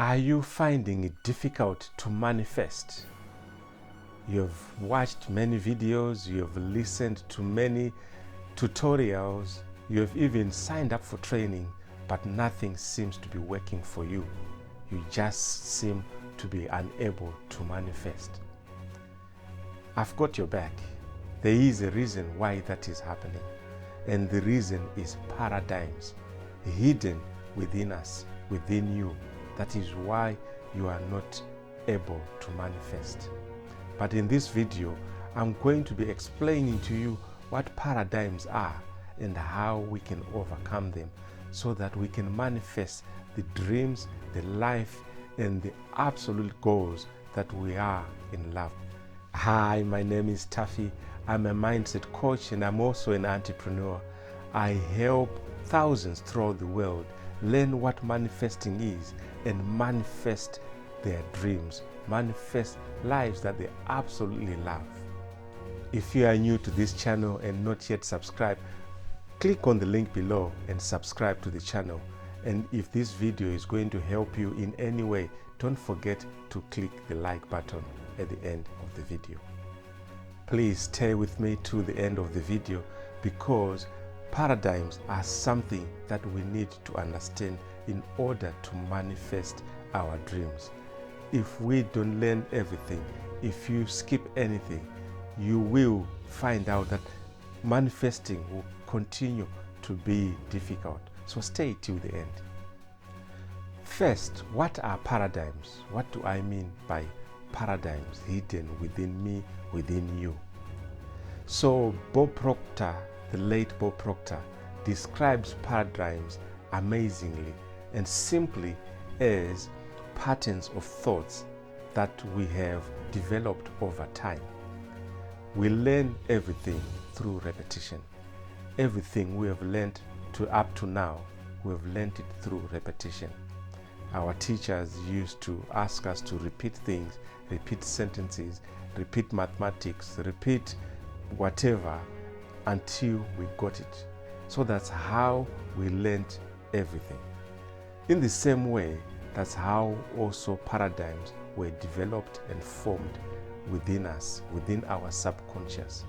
Are you finding it difficult to manifest? You've watched many videos, you've listened to many tutorials, you've even signed up for training, but nothing seems to be working for you. You just seem to be unable to manifest. I've got your back. There is a reason why that is happening, and the reason is paradigms hidden within us, within you. That is why you are not able to manifest. But in this video, I'm going to be explaining to you what paradigms are and how we can overcome them so that we can manifest the dreams, the life, and the absolute goals that we are in love. Hi, my name is Taffy. I'm a mindset coach and I'm also an entrepreneur. I help thousands throughout the world learn what manifesting is and manifest their dreams, manifest lives that they absolutely love. If you are new to this channel and not yet subscribed, click on the link below and subscribe to the channel. And if this video is going to help you in any way, don't forget to click the like button at the end of the video. Please stay with me to the end of the video because paradigms are something that we need to understand in order to manifest our dreams. If we don't learn everything, if you skip anything, you will find out that manifesting will continue to be difficult. So stay till the end. First, what are paradigms? What do I mean by paradigms hidden within me, within you? So Bob Proctor, the late Bob Proctor, describes paradigms amazingly and simply as patterns of thoughts that we have developed over time. We learn everything through repetition. Everything we have learned up to now, we have learned it through repetition. Our teachers used to ask us to repeat things, repeat sentences, repeat mathematics, repeat whatever until we got it. So that's how we learned everything. In the same way, that's how also paradigms were developed and formed within us, within our subconscious.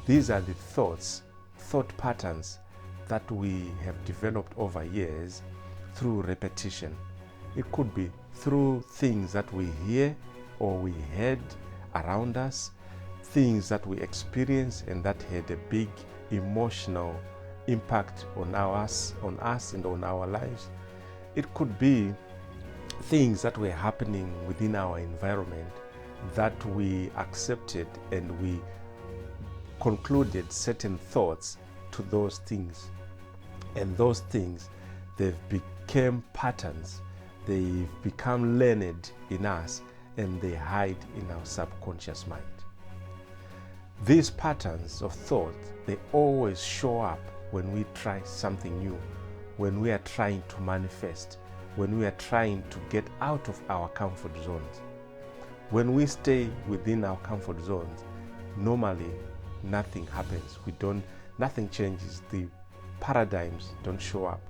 These are the thought patterns that we have developed over years through repetition. It could be through things that we hear or we heard around us, things that we experience and that had a big emotional impact on us and on our lives. It could be things that were happening within our environment that we accepted and we concluded certain thoughts to those things. And those things, they've become patterns. They've become learned in us and they hide in our subconscious mind. These patterns of thought, they always show up when we try something new, when we are trying to manifest, when we are trying to get out of our comfort zones. When we stay within our comfort zones, normally nothing happens. Nothing changes. The paradigms don't show up.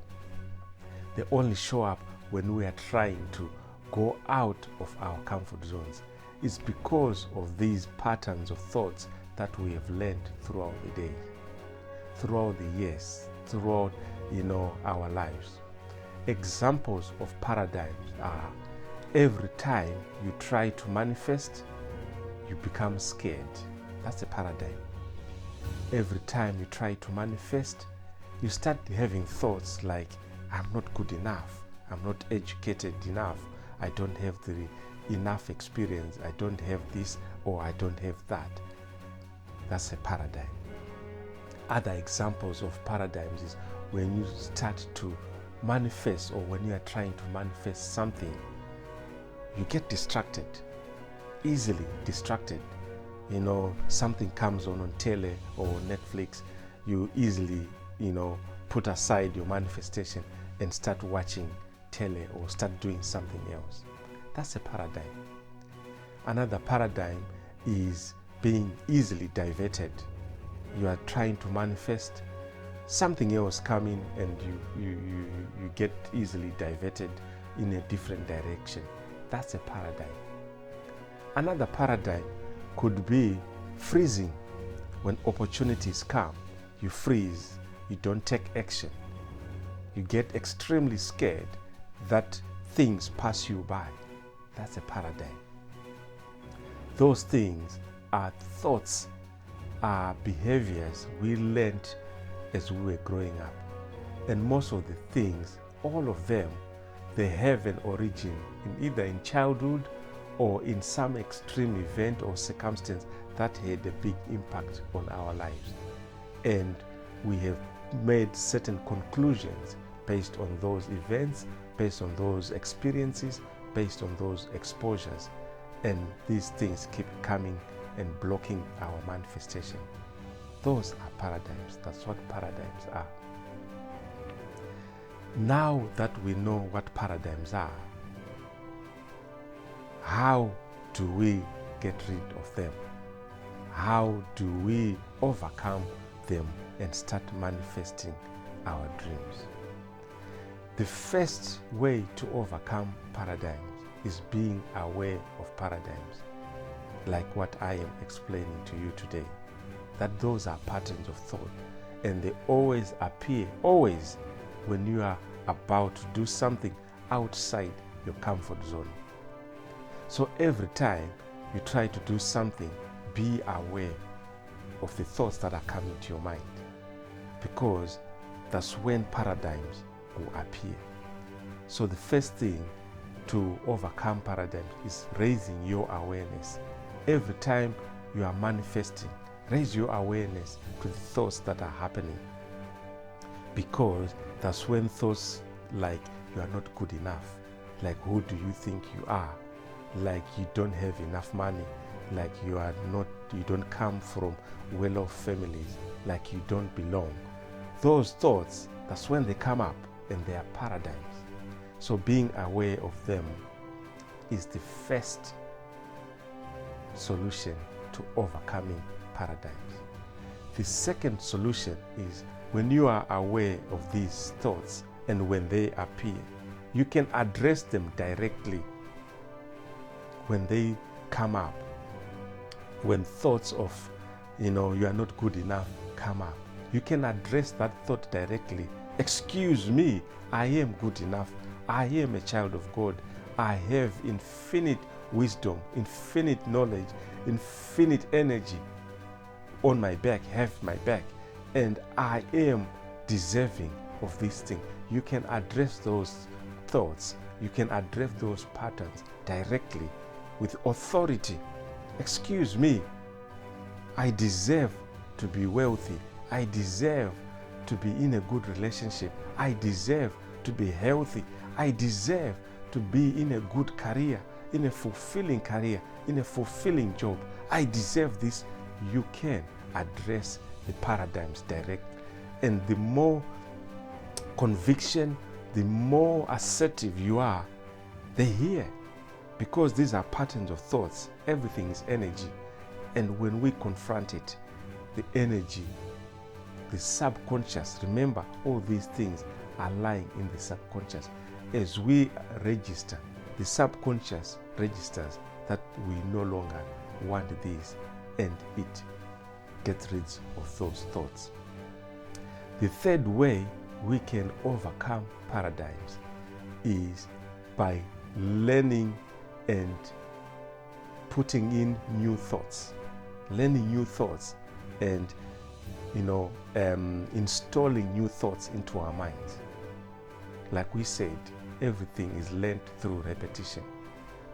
They only show up when we are trying to go out of our comfort zones. It's because of these patterns of thoughts that we have learned throughout the day, throughout the years, throughout our lives. Examples of paradigms are every time you try to manifest, you become scared. That's a paradigm. Every time you try to manifest, you start having thoughts like, I'm not good enough, I'm not educated enough, I don't have enough experience, I don't have this or I don't have that. That's a paradigm. Other examples of paradigms is when you start to manifest or when you are trying to manifest something, you get distracted, easily distracted. Something comes on tele or Netflix, you easily, put aside your manifestation and start watching tele or start doing something else. That's a paradigm. Another paradigm is being easily diverted. You are trying to manifest something else coming and you get easily diverted in a different direction. That's a paradigm. Another paradigm could be freezing. When opportunities come, you freeze, you don't take action. You get extremely scared that things pass you by. That's a paradigm. Those things are thoughts, are behaviors we learned as we were growing up. And most of the things, all of them, they have an origin either in childhood or in some extreme event or circumstance that had a big impact on our lives. And we have made certain conclusions based on those events, based on those experiences, based on those exposures. And these things keep coming and blocking our manifestation. Those are paradigms. That's what paradigms are. Now that we know what paradigms are, how do we get rid of them? How do we overcome them and start manifesting our dreams? The first way to overcome paradigms is being aware of paradigms, like what I am explaining to you today, that those are patterns of thought, and they always appear, always, when you are about to do something outside your comfort zone. So every time you try to do something, be aware of the thoughts that are coming to your mind, because that's when paradigms will appear. So the first thing to overcome paradigms is raising your awareness. Every time you are manifesting, raise your awareness to the thoughts that are happening, because that's when thoughts like you are not good enough, like who do you think you are, like you don't have enough money, like you don't come from well-off families, like you don't belong. Those thoughts, that's when they come up, and they are paradigms. So being aware of them is the first solution to overcoming paradigms. The second solution is when you are aware of these thoughts and when they appear, you can address them directly when they come up. When thoughts of, you are not good enough come up, you can address that thought directly. Excuse me, I am good enough. I am a child of God. I have infinite wisdom, infinite knowledge, infinite energy on my back, have my back, and I am deserving of this thing. You can address those thoughts, you can address those patterns directly with authority. Excuse me, I deserve to be wealthy. I deserve to be in a good relationship. I deserve to be healthy. I deserve to be in a good career, in a fulfilling career, in a fulfilling job. I deserve this. You can address the paradigms directly. And the more conviction, the more assertive you are, they hear. Because these are patterns of thoughts. Everything is energy. And when we confront it, the energy, the subconscious, remember all these things are lying in the subconscious. As we register, the subconscious registers that we no longer want this, and it gets rid of those thoughts. The third way we can overcome paradigms is by learning and putting in new thoughts, learning new thoughts, and installing new thoughts into our minds. Like we said, everything is learned through repetition.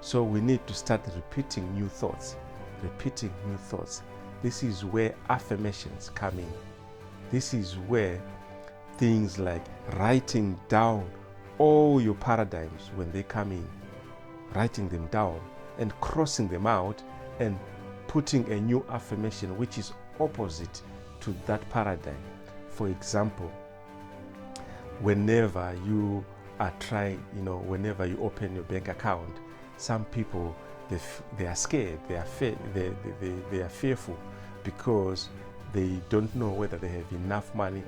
So we need to start repeating new thoughts, repeating new thoughts. This is where affirmations come in. This is where things like writing down all your paradigms when they come in, writing them down and crossing them out and putting a new affirmation which is opposite to that paradigm. For example, whenever you are trying, whenever you open your bank account, some people, they are scared, they are fearful because they don't know whether they have enough money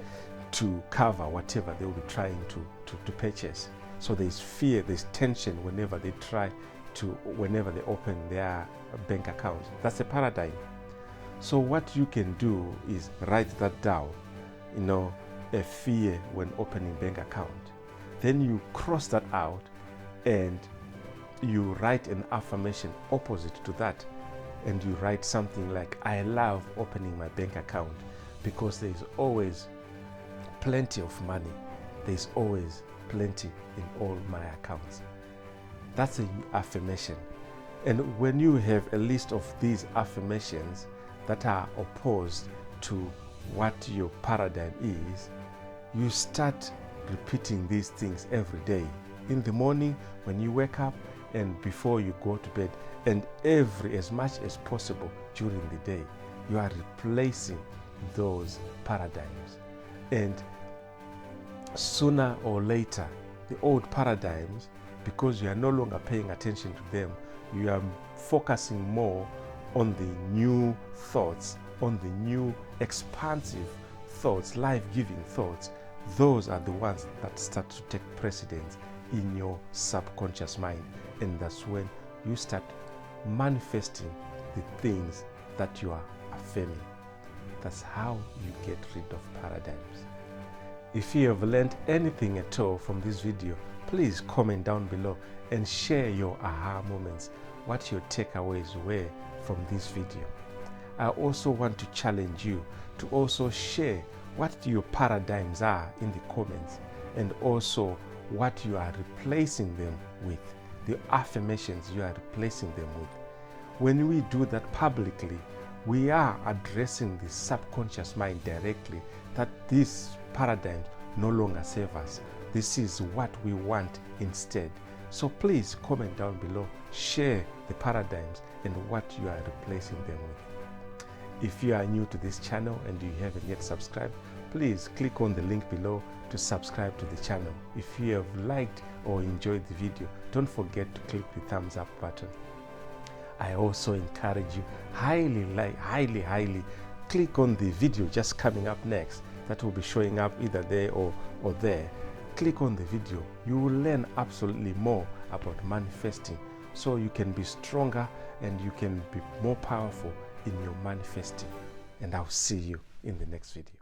to cover whatever they will be trying to purchase. So there's fear, there's tension whenever they open their bank account. That's a paradigm. So what you can do is write that down, a fear when opening bank account. Then you cross that out and you write an affirmation opposite to that. And you write something like, I love opening my bank account because there's always plenty of money. There's always plenty in all my accounts. That's an affirmation. And when you have a list of these affirmations that are opposed to what your paradigm is, you start repeating these things every day. In the morning, when you wake up, and before you go to bed, and as much as possible during the day, you are replacing those paradigms. And sooner or later, the old paradigms, because you are no longer paying attention to them, you are focusing more on the new thoughts, on the new expansive thoughts, life-giving thoughts. Those are the ones that start to take precedence in your subconscious mind. And that's when you start manifesting the things that you are affirming. That's how you get rid of paradigms. If you have learned anything at all from this video, please comment down below and share your aha moments, what your takeaways were from this video. I also want to challenge you to also share what your paradigms are in the comments, and also what you are replacing them with, the affirmations you are replacing them with. When we do that publicly, we are addressing the subconscious mind directly, that these paradigms no longer serve us. This is what we want instead. So please comment down below, share the paradigms and what you are replacing them with. If you are new to this channel and you haven't yet subscribed, please click on the link below to subscribe to the channel. If you have liked or enjoyed the video, don't forget to click the thumbs up button. I also encourage you highly, click on the video just coming up next that will be showing up either there or there. Click on the video. You will learn absolutely more about manifesting, so you can be stronger and you can be more powerful in your manifesting. And I'll see you in the next video.